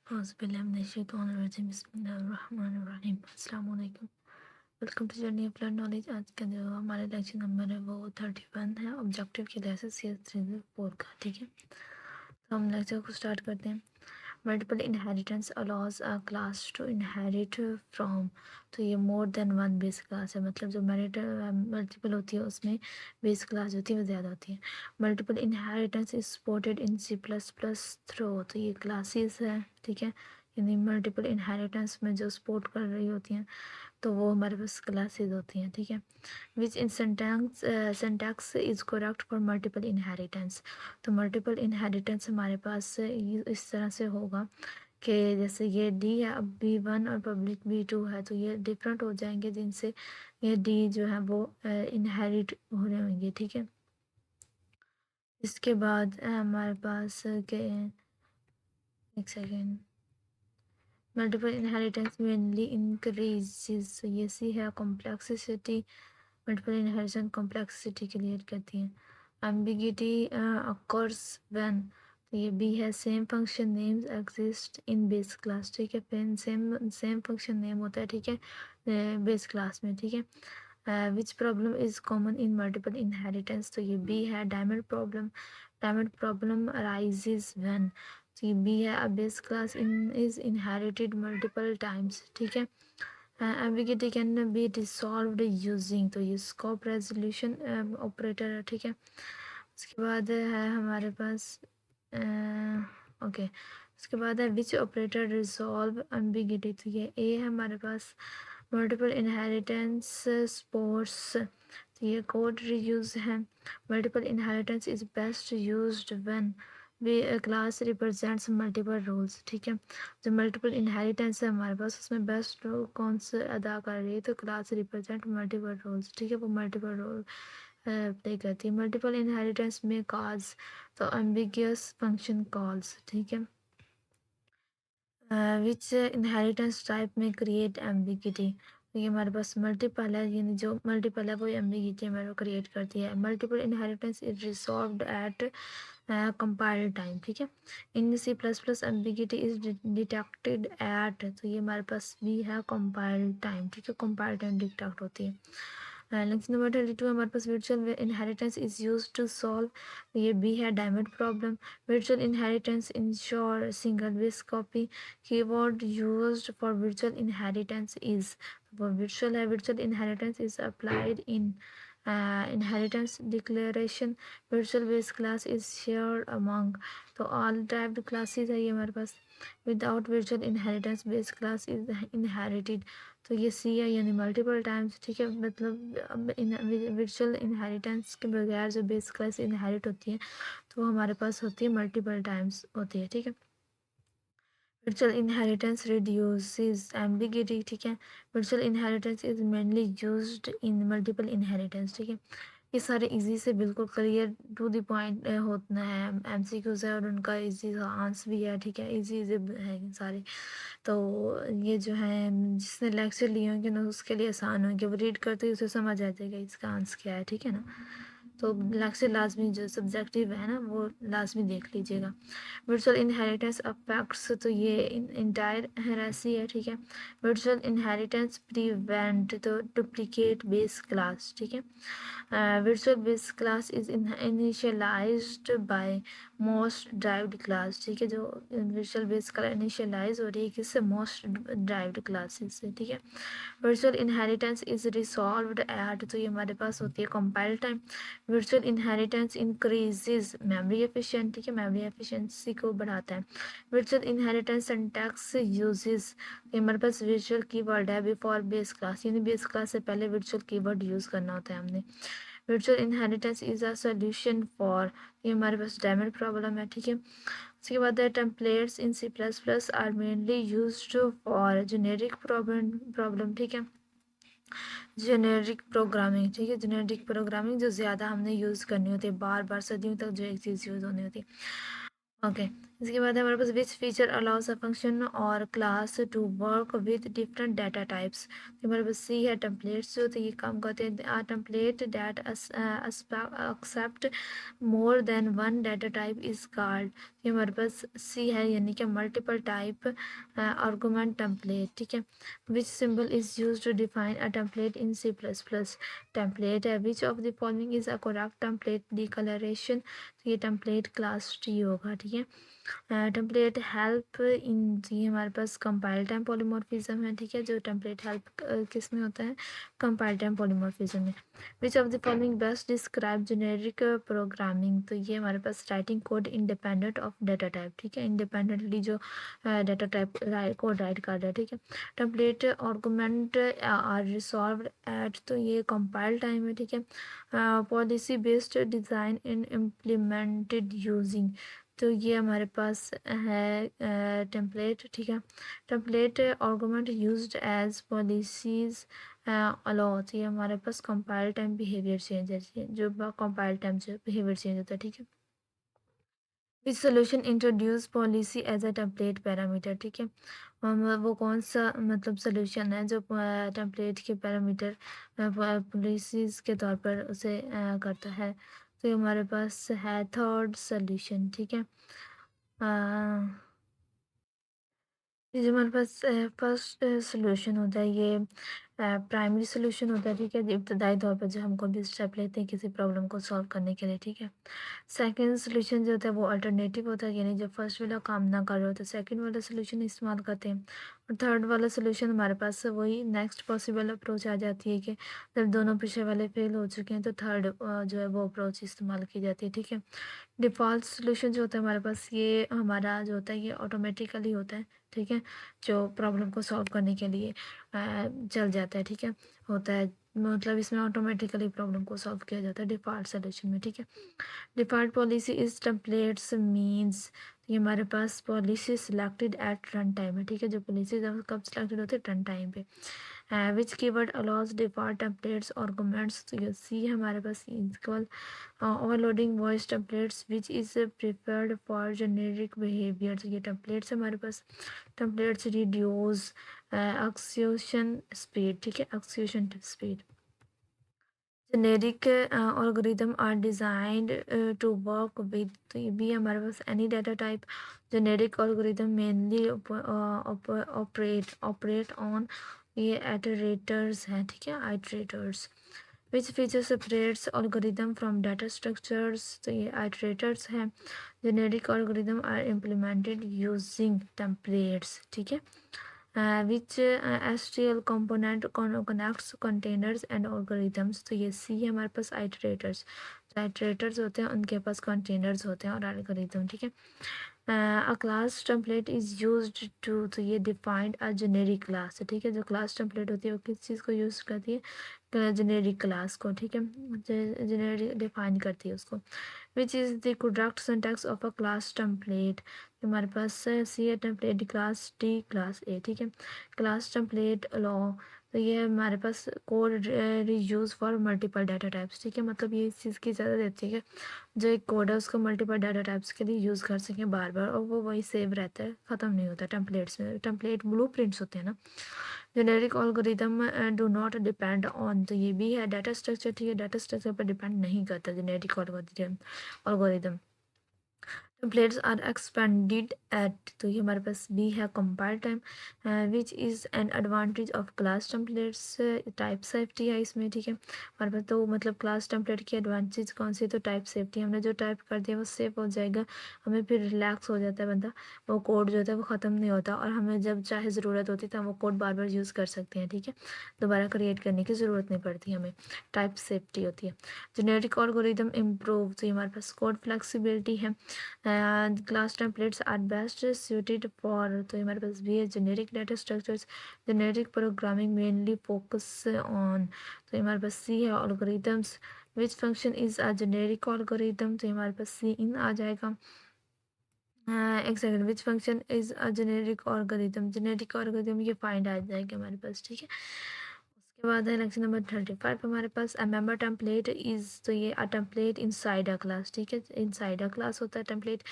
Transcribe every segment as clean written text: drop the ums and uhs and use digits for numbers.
औज़ुबिल्लाहिमिनश्शैतानिर्रजीम बिस्मिल्लाहिर्रहमानिर्रहीम। अस्सलाम वालेकुम। Welcome to journey of learn knowledge. आज का जो हमारा लेक्चर नंबर है वो 31 है, ऑब्जेक्टिव के लिहाज से CS3 का। ठीक है, तो हम लेक्चर को स्टार्ट करते हैं। Multiple inheritance allows a class to inherit from. तो ये more than one base class है, मतलब जो मल्टीपल होती है उसमें बेस क्लास जो होती है वो ज़्यादा होती है। Multiple inheritance is supported in C++ through. तो ये क्लासेस है, ठीक है, यानी मल्टीपल इनहेरिटेंस में जो सपोर्ट कर रही होती हैं तो वो हमारे पास क्लासेस होती हैं। ठीक है, which in syntax is correct for multiple inheritance. तो मल्टीपल इनहेरिटेंस हमारे पास इस तरह से होगा कि जैसे ये डी है, अब B1 और पब्लिक B2 है, तो ये डिफरेंट हो जाएंगे जिनसे ये डी जो है वो इनहेरिट हो रहे होंगे। ठीक है, इसके बाद हमारे पास के एक second, multiple inheritance mainly increases, ये सी है complexity. Multiple inheritance complexity clear करती है। एम्बिगिटी अकर्स व्हेन, तो ये बी है, same function names exist in base class. ठीक है, फिर सेम फंक्शन नेम होता है, ठीक है, बेस क्लास में। ठीक है, which problem is common in multiple inheritance, तो ये बी है, diamond problem. Diamond problem arises when, तो ये बी है, a base class is inherited multiple times. ठीक है, ambiguity can be resolved using, तो ये स्कोप रेजोल्यूशन ऑपरेटर है। ठीक है, उसके बाद है हमारे पास ओके, उसके बाद है विच ऑपरेटर रिजॉल्व ambiguity, तो ये ए है हमारे पास। मल्टीपल इनहेरिटेंस स्पोर्ट्स, तो ये कोड रीयूज है। Multiple inheritance is best used when class represents multiple rules. ठीक है, जो मल्टीपल इनहेरिटेंस है हमारे पास उसमें बेस्ट रोल कौन से अदा कर रही है, तो क्लास रिप्रेजेंट मल्टीपल रोल्स। ठीक है, वो मल्टीपल रोल प्ले करती है। मल्टीपल इनहेरिटेंस में कॉज, तो एम्बिगियस फंक्शन कॉल्स। ठीक है, विच इनहेरिटेंस टाइप में क्रिएट एम्बिगिटी, तो ये हमारे पास मल्टीपल है, यानी जो मल्टीपल है वो एम्बिगिटी हमारे को क्रिएट करती है। Multiple inheritance is resolved at compile time. ठीक है, in C++ ambiguity is detected at, तो ये हमारे पास भी है कंपाइल टाइम। ठीक है, कंपाइल टाइम डिटेक्ट होती है। लेक्चर नंबर 22 हमारे पास virtual inheritance is use to solve, ये भी है diamond problem. Virtual inheritance ensure single base copy. Keyword used for virtual inheritance is, वो वर्चुअल है, virtual inheritance is applied in inheritance declaration. virtual base class is shared among, तो all typed classes है ये हमारे पास। without virtual inheritance base class is inherited, तो ये सी है, यानी मल्टीपल टाइम्स। ठीक है, मतलब वर्चुअल इनहेरिटेंस के बगैर जो बेस क्लास इनहेरिट होती है तो वो हमारे पास होती है मल्टीपल टाइम्स होती है। ठीक है, virtual inheritance reduces ambiguity। ठीक है, virtual inheritance is mainly used in multiple inheritance। ठीक है, ये सारे इजी से बिल्कुल क्लियर टू द पॉइंट होना है, MCQs है और उनका इजी आंसर भी है। ठीक है, इजी इजी है सारे, तो ये जो है जिसने लेक्चर लिए होंगे ना उसके लिए आसान होंगे, वो रीड करते ही उसे समझ आ जाएगा इसका आंसर क्या है। ठीक है ना, तो लेक्चर लाजमी जो सब्जेक्टिव है ना वो लाजमी देख लीजिएगा। वर्चुअल इनहेरिटेंस अफेक्ट्स, तो ये इंटायर हेरेसी है। ठीक है, वर्चुअल इनहेरिटेंस प्रिवेंट तो डुप्लीकेट बेस क्लास। ठीक है, virtual base class is initialized by most derived class। ठीक है, जो virtual base class इनिशियलाइज हो रही है किससे, most derived classes से। ठीक है, virtual inheritance is resolved at, तो ये हमारे पास होती है compile time। virtual inheritance increases memory efficient, ठीक है, memory efficiency को बढ़ाता है। virtual inheritance syntax uses, ये हमारे पास virtual कीवर्ड है before base class, यानी base class से पहले virtual कीवर्ड यूज करना होता है हमने। virtual inheritance is a solution for, ये हमारे पास डायमंड प्रॉब्लम है। ठीक है, उसके बाद templates in C++ are mainly used for generic problem. ठीक है, जेनेरिक प्रोग्रामिंग। ठीक है, जेनेरिक प्रोग्रामिंग जो ज़्यादा हमने यूज़ करनी होती है, बार बार सदियों तक जो एक चीज़ यूज़ होनी होती है। ओके, इसके बाद है हमारे पास which feature allows a function और class to work with different data types. तो हमारे पास सी है टेम्पलेट्स, जो तो ये काम करते हैं template that accept more than one data type is called. ये हमारे पास सी है, यानी कि मल्टीपल टाइप आर्गुमेंट टेम्पलेट, ठीक है। Which symbol is use to define a template in C plus plus. Template है which of the following is a correct template declaration. तो ये टेम्पलेट क्लास टी होगा, ठीक है। टेम्पलेट हेल्प इन, ये हमारे पास कंपाइल टाइम पॉलीमॉर्फिज्म है, ठीक है। जो टेम्पलेट हेल्प किस में होता है, कंपाइल टाइम पॉलीमॉर्फिज्म में। Which of the following best describe generic programming. तो ये हमारे पास writing code independent of data type, ठीक है। इंडिपेंडेंटली जो डाटा टाइप कोड राइट कर रहा है, ठीक है। Template argument are resolve at, तो ये कंपाइल टाइम है, ठीक है। Policy based design and implemented using, तो ये हमारे पास है टेम्पलेट, ठीक है। Template argument used as policies allow, तो ये हमारे पास कंपाइल टाइम बिहेवियर चेंज है, जो कंपाइल टाइम जो बिहेवियर चेंज होता है, ठीक है। Which solution introduce policy as a template parameter, ठीक है। वो कौन सा मतलब सोल्यूशन है जो टेम्पलेट के पैरामीटर पॉलिसीज के तौर पर उसे करता है। तो ये हमारे पास है थर्ड सोल्यूशन, ठीक है। ये जो हमारे पास फर्स्ट सोल्यूशन होता है, ये प्राइमरी सोल्यूशन होता है, ठीक है। इब्तदाई तौर पर जो हम कोई भी स्टेप लेते हैं किसी प्रॉब्लम को सॉल्व करने के लिए, ठीक है। सेकंड सोल्यूशन जो होता है वो अल्टरनेटिव होता है, यानी जब फर्स्ट वाला काम ना कर रहे हो तो सेकंड वाला सोल्यूशन इस्तेमाल करते हैं। और थर्ड वाला सोल्यूशन हमारे पास वही नेक्स्ट पॉसिबल अप्रोच आ जाती है कि जब दोनों पीछे वाले फेल हो चुके हैं तो थर्ड जो है वो अप्रोच इस्तेमाल की जाती है, ठीक है। डिफ़ॉल्ट सॉल्यूशन जो होता है हमारे पास, ये हमारा जो होता है ये ऑटोमेटिकली होता है, ठीक है। जो प्रॉब्लम को सॉल्व करने के लिए चल जाता है, ठीक है, होता है। मतलब इसमें ऑटोमेटिकली प्रॉब्लम को सॉल्व किया जाता है डिफ़ॉल्ट सॉल्यूशन में, ठीक है। Default policy is templates means, ये हमारे पास policy selected at run time है, ठीक है। जो पॉलिसी कब सिलेक्टेड होती है, रन टाइम पे। Which keyword allows default templates arguments, तो ये सी हमारे पास equal overloading voice templates which is prepared for generic behaviour. तो ये टेम्पलेट्स हमारे पास टेम्पलेट्स रिड्यूस एक्सिक्यूशन स्पीड, ठीक है, execution speed. Generic algorithm are designed to work with, तो ये भी हमारे पास any data type। Generic algorithm mainly operate on ये iterators हैं, ठीक है, iterators। which feature separates algorithm from data structures, तो ये iterators हैं। Generic algorithm are implemented using templates, ठीक है। which STL component connects containers and algorithms, तो ये सी है हमारे पास आइटरेटर्स। तो आइटरेटर्स होते हैं उनके पास कंटेनर्स होते हैं और एल्गोरिथम, ठीक है। A class template is used to, तो ये डिफाइंड अ जेनेरिक क्लास, ठीक है। जो क्लास टेम्पलेट होती है वो किस चीज़ को यूज़ करती है, जेनेरिक क्लास को, ठीक है, जेनेरिक डिफाइन करती है उसको। Which is the correct syntax of a class template, हमारे पास सी है template class T class A, ठीक है। क्लास टेम्पलेट लॉ, तो ये हमारे पास code reuse for multiple data types, ठीक है। मतलब ये इस चीज़ की इजाज़त देती है कि जो एक कोड है उसको मल्टीपल डाटा टाइप्स के लिए यूज़ कर सकें बार बार, और वो वही सेव रहता है, ख़त्म नहीं होता। टेम्पलेट्स में टेम्पलेट ब्लू प्रिंट्स होते हैं ना। Generic algorithm do not depend on, तो ये भी है डाटा स्ट्रक्चर, ठीक है। डाटा स्ट्रक्चर पर डिपेंड नहीं करता generic algorithm। Templates are expanded at, तो ये हमारे पास भी है compile time which is an advantage of class templates. Type safety है इसमें, ठीक है। हमारे पास तो मतलब क्लास टेम्पलेट की एडवांटेज कौन सी, तो टाइप सेफ्टी। हमने जो टाइप कर दिया वो सेफ हो जाएगा, हमें फिर रिलैक्स हो जाता है बंदा, वो कोड जो होता है वो ख़त्म नहीं होता, और हमें जब चाहे ज़रूरत होती है तो हम वो कोड बार बार यूज़ कर सकते हैं, ठीक है। दोबारा क्रिएट करने की ज़रूरत नहीं पड़ती हमें, टाइप सेफ्टी होती है। जेनेरिक algorithm इम्प्रूव, तो ये हमारे पास कोड फ्लेक्सिबिलिटी है। Class templates are best suited for, तो हमारे पास भी है generic data structures. Generic programming mainly focus on, तो हमारे पास सी है algorithms which function is a generic algorithm, तो हमारे पास सी इन आ जाएगा। एक second, which function is a generic algorithm, generic algorithm ये फाइंड आ जाएगा हमारे पास, ठीक है। उसके बाद है लेक्चर नंबर 35 हमारे पास अ मेंबर टेम्पलेट इज़, तो ये a template inside a class, ठीक है, इनसाइड अ क्लास होता है टेम्पलेट।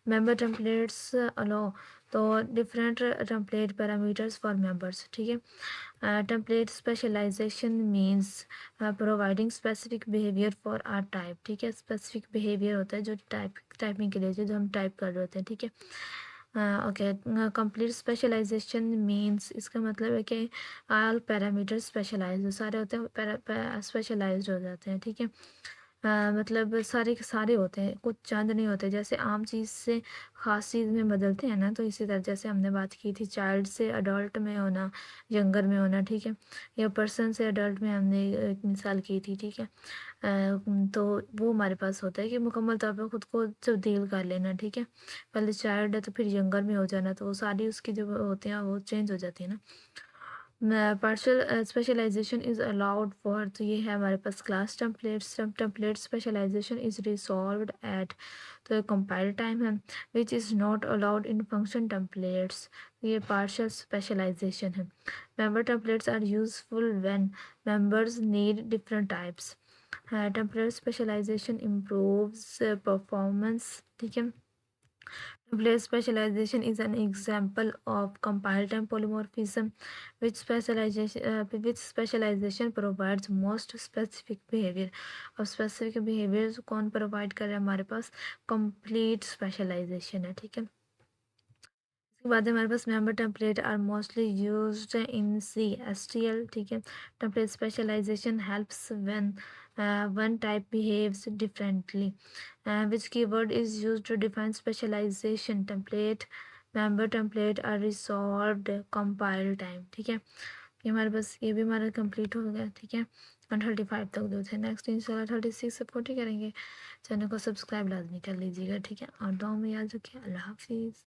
मेंबर टेम्पलेट्स अलो, तो different template parameters for members, ठीक है। Template specialization means providing specific behaviour for our type, ठीक है, स्पेसिफिक बिहेवियर होता है जो टाइपिंग के लिए जो हम टाइप कर रहे होते हैं, ठीक है। ओके, कंप्लीट स्पेशलाइजेशन मींस, इसका मतलब है कि ऑल पैरामीटर स्पेशलाइज सारे होते हैं, स्पेशलाइज्ड हो जाते हैं, ठीक है। मतलब सारे के सारे होते हैं, कुछ चंद नहीं होते। जैसे आम चीज़ से ख़ास चीज़ में बदलते हैं ना, तो इसी तरह जैसे हमने बात की थी चाइल्ड से अडल्ट में होना, यंगर में होना, ठीक है, या पर्सन से अडल्ट में हमने एक मिसाल की थी, ठीक है। तो वो हमारे पास होता है कि मुकम्मल तौर पर खुद को तब्दील कर लेना, ठीक है। पहले चाइल्ड है तो फिर यंगर में हो जाना, तो वो सारी उसकी जो होती हैं वो चेंज हो जाती है ना। Partial specialization is allowed for, तो ये है हमारे पास class templates. Template specialization is resolved at, तो ये कंपाइल टाइम है, which is not allowed in function templates, ये पार्शियल स्पेशलाइजेशन है। Member templates are useful when members need different types. Template specialization improves performance, ठीक है। Template specialization is an example of compile-time polymorphism, which specialization provides most specific behavior. अब specific behaviors कौन provide कर रहा है हमारे पास? Complete specialization है, ठीक है। उसके बाद हमारे पास member template are mostly used in CSTL, ठीक है। Template specialization helps when one type behaves differently. Which keyword is used to define specialization? Template, member template are resolved compile time, ठीक है। ये हमारे पास ये भी हमारा कंप्लीट हो गया, ठीक है। 135 तक जो थे, नेक्स्ट इंशाल्लाह 36 से 40 करेंगे। चैनल को सब्सक्राइब लाजमी कर लीजिएगा, ठीक है, और दुआ में याद रखिए। अल्लाह हाफिज़।